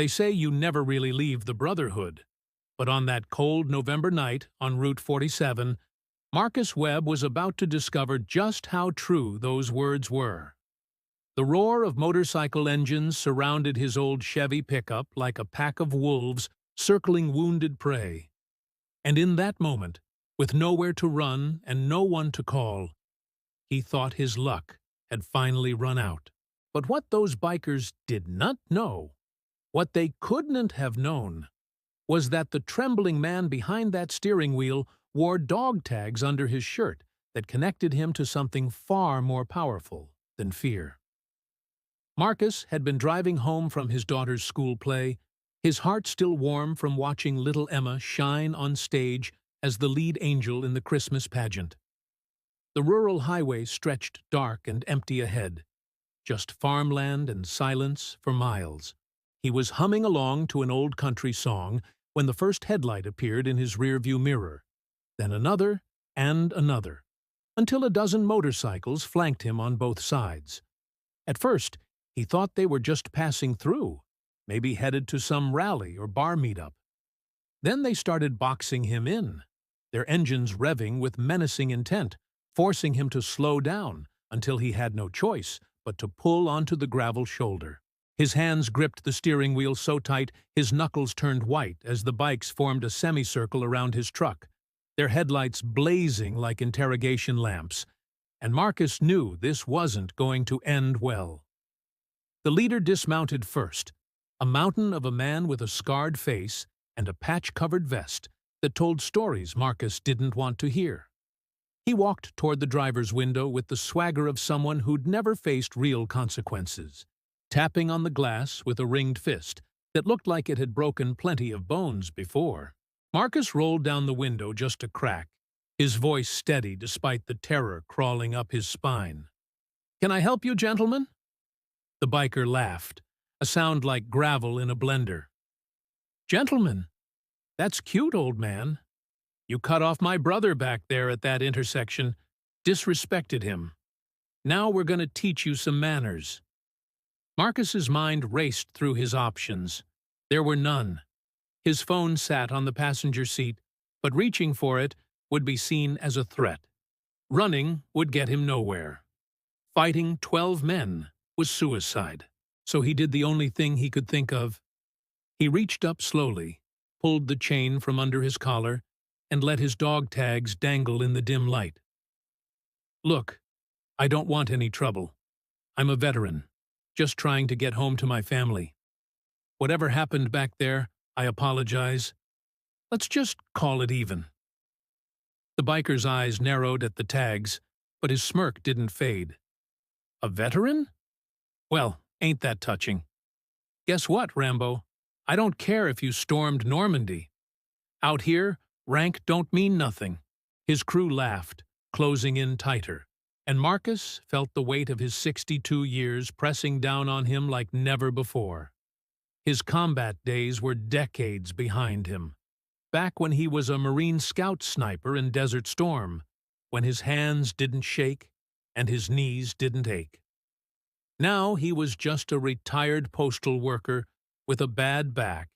They say you never really leave the Brotherhood, but on that cold November night on Route 47, Marcus Webb was about to discover just how true those words were. The roar of motorcycle engines surrounded his old Chevy pickup like a pack of wolves circling wounded prey. And in that moment, with nowhere to run and no one to call, he thought his luck had finally run out. But what those bikers did not know, what they couldn't have known, was that the trembling man behind that steering wheel wore dog tags under his shirt that connected him to something far more powerful than fear. Marcus had been driving home from his daughter's school play, his heart still warm from watching little Emma shine on stage as the lead angel in the Christmas pageant. The rural highway stretched dark and empty ahead, just farmland and silence for miles. He was humming along to an old country song when the first headlight appeared in his rearview mirror, then another and another, until a dozen motorcycles flanked him on both sides. At first, he thought they were just passing through, maybe headed to some rally or bar meetup. Then they started boxing him in, their engines revving with menacing intent, forcing him to slow down until he had no choice but to pull onto the gravel shoulder. His hands gripped the steering wheel so tight his knuckles turned white as the bikes formed a semicircle around his truck, their headlights blazing like interrogation lamps, and Marcus knew this wasn't going to end well. The leader dismounted first, a mountain of a man with a scarred face and a patch-covered vest that told stories Marcus didn't want to hear. He walked toward the driver's window with the swagger of someone who'd never faced real consequences, tapping on the glass with a ringed fist that looked like it had broken plenty of bones before. Marcus rolled down the window just a crack, his voice steady despite the terror crawling up his spine. "Can I help you, gentlemen?" The biker laughed, a sound like gravel in a blender. "Gentlemen? That's cute, old man. You cut off my brother back there at that intersection, disrespected him. Now we're going to teach you some manners." Marcus's mind raced through his options. There were none. His phone sat on the passenger seat, but reaching for it would be seen as a threat. Running would get him nowhere. Fighting 12 men was suicide, so he did the only thing he could think of. He reached up slowly, pulled the chain from under his collar, and let his dog tags dangle in the dim light. "Look, I don't want any trouble. I'm a veteran, just trying to get home to my family. Whatever happened back there, I apologize. Let's just call it even." The biker's eyes narrowed at the tags, but his smirk didn't fade. "A veteran? Well, ain't that touching? Guess what, Rambo? I don't care if you stormed Normandy. Out here, rank don't mean nothing." His crew laughed, closing in tighter, and Marcus felt the weight of his 62 years pressing down on him like never before. His combat days were decades behind him, back when he was a Marine Scout sniper in Desert Storm, when his hands didn't shake and his knees didn't ache. Now he was just a retired postal worker with a bad back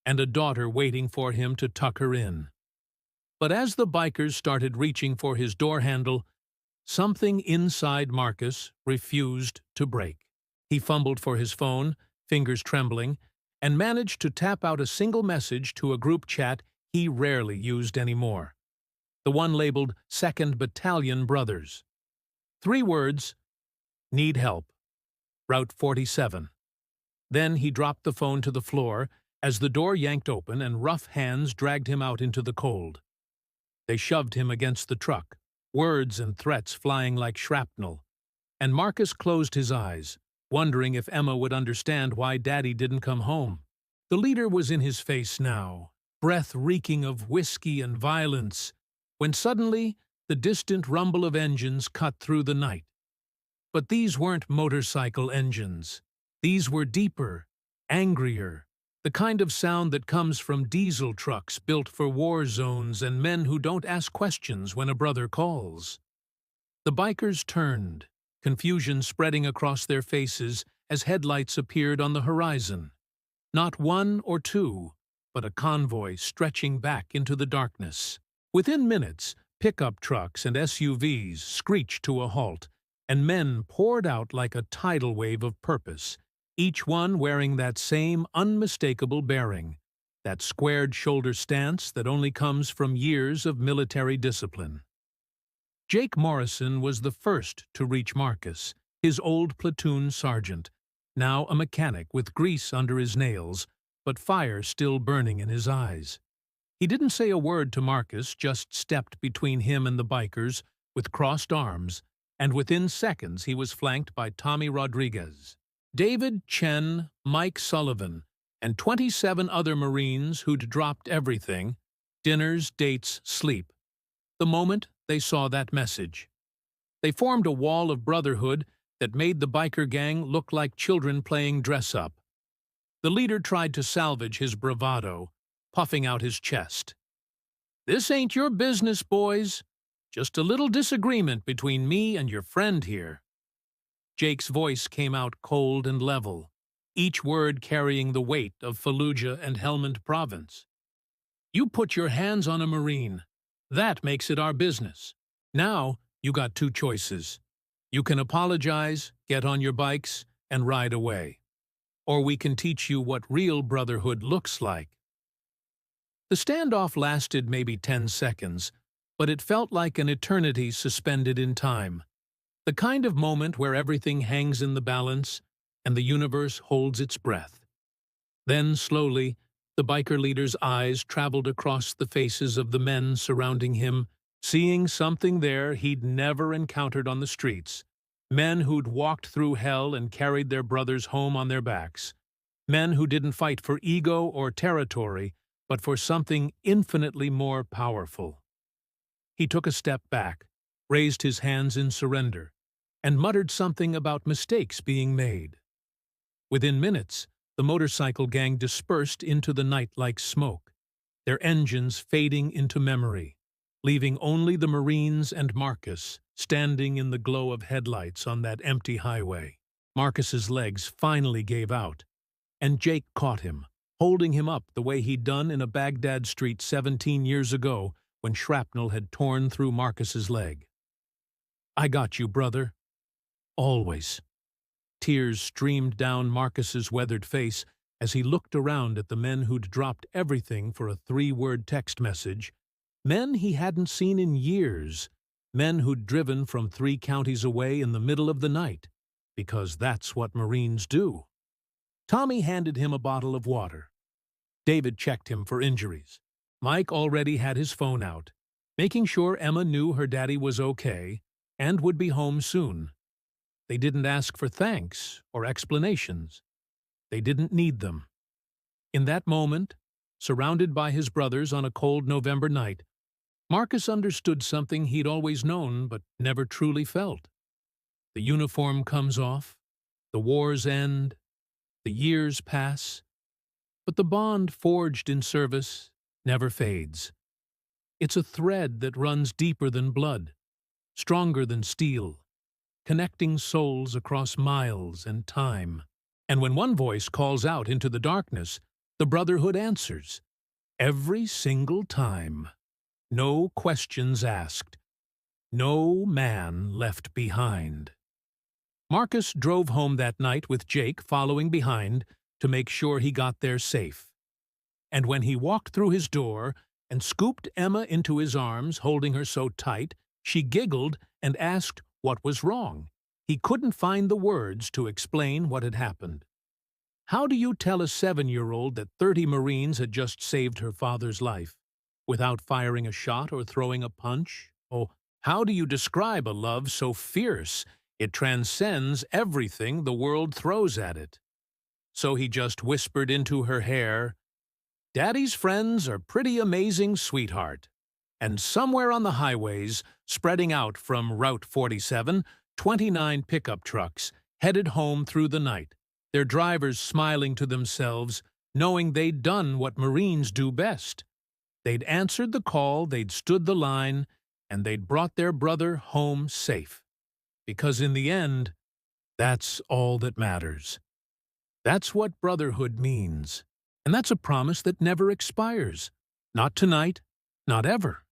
and a daughter waiting for him to tuck her in. But as the bikers started reaching for his door handle, something inside Marcus refused to break. He fumbled for his phone, fingers trembling, and managed to tap out a single message to a group chat he rarely used anymore. The one labeled 2nd Battalion Brothers. 3 words: "Need help. Route 47. Then he dropped the phone to the floor as the door yanked open and rough hands dragged him out into the cold. They shoved him against the truck, words and threats flying like shrapnel, and Marcus closed his eyes, wondering if Emma would understand why Daddy didn't come home. The leader was in his face now, breath reeking of whiskey and violence, when suddenly the distant rumble of engines cut through the night. But these weren't motorcycle engines. These were deeper, angrier, the kind of sound that comes from diesel trucks built for war zones and men who don't ask questions when a brother calls. The bikers turned, confusion spreading across their faces as headlights appeared on the horizon. Not one or two, but a convoy stretching back into the darkness. Within minutes, pickup trucks and SUVs screeched to a halt, and men poured out like a tidal wave of purpose, each one wearing that same unmistakable bearing, that squared shoulder stance that only comes from years of military discipline. Jake Morrison was the first to reach Marcus, his old platoon sergeant, now a mechanic with grease under his nails, but fire still burning in his eyes. He didn't say a word to Marcus, just stepped between him and the bikers with crossed arms, and within seconds he was flanked by Tommy Rodriguez, David Chen, Mike Sullivan, and 27 other Marines who'd dropped everything: dinners, dates, sleep, the moment they saw that message. They formed a wall of brotherhood that made the biker gang look like children playing dress-up. The leader tried to salvage his bravado, puffing out his chest. "This ain't your business, boys. Just a little disagreement between me and your friend here." Jake's voice came out cold and level, each word carrying the weight of Fallujah and Helmand Province. "You put your hands on a Marine. That makes it our business. Now, you got two choices. You can apologize, get on your bikes, and ride away. Or we can teach you what real brotherhood looks like." The standoff lasted maybe 10 seconds, but it felt like an eternity suspended in time. The kind of moment where everything hangs in the balance and the universe holds its breath. Then, slowly, the biker leader's eyes traveled across the faces of the men surrounding him, seeing something there he'd never encountered on the streets. Men who'd walked through hell and carried their brothers home on their backs. Men who didn't fight for ego or territory, but for something infinitely more powerful. He took a step back, raised his hands in surrender, and muttered something about mistakes being made. Within minutes, the motorcycle gang dispersed into the night like smoke, their engines fading into memory, leaving only the Marines and Marcus standing in the glow of headlights on that empty highway. Marcus's legs finally gave out, and Jake caught him, holding him up the way he'd done in a Baghdad street 17 years ago when shrapnel had torn through Marcus's leg. "I got you, brother. Always." Tears streamed down Marcus's weathered face as he looked around at the men who'd dropped everything for a 3-word text message, men he hadn't seen in years, men who'd driven from 3 counties away in the middle of the night, because that's what Marines do. Tommy handed him a bottle of water. David checked him for injuries. Mike already had his phone out, making sure Emma knew her daddy was okay and would be home soon. They didn't ask for thanks or explanations. They didn't need them. In that moment, surrounded by his brothers on a cold November night, Marcus understood something he'd always known but never truly felt. The uniform comes off, the wars end, the years pass, but the bond forged in service never fades. It's a thread that runs deeper than blood, stronger than steel, connecting souls across miles and time. And when one voice calls out into the darkness, the brotherhood answers. Every single time. No questions asked. No man left behind. Marcus drove home that night with Jake following behind to make sure he got there safe. And when he walked through his door and scooped Emma into his arms, holding her so tight, she giggled and asked what was wrong. He couldn't find the words to explain what had happened. How do you tell a 7-year-old that 30 Marines had just saved her father's life, without firing a shot or throwing a punch? Oh, how do you describe a love so fierce it transcends everything the world throws at it? So he just whispered into her hair, "Daddy's friends are pretty amazing, sweetheart." And somewhere on the highways, spreading out from Route 47, 29 pickup trucks headed home through the night, their drivers smiling to themselves, knowing they'd done what Marines do best. They'd answered the call, they'd stood the line, and they'd brought their brother home safe. Because in the end, that's all that matters. That's what brotherhood means. And that's a promise that never expires. Not tonight, not ever.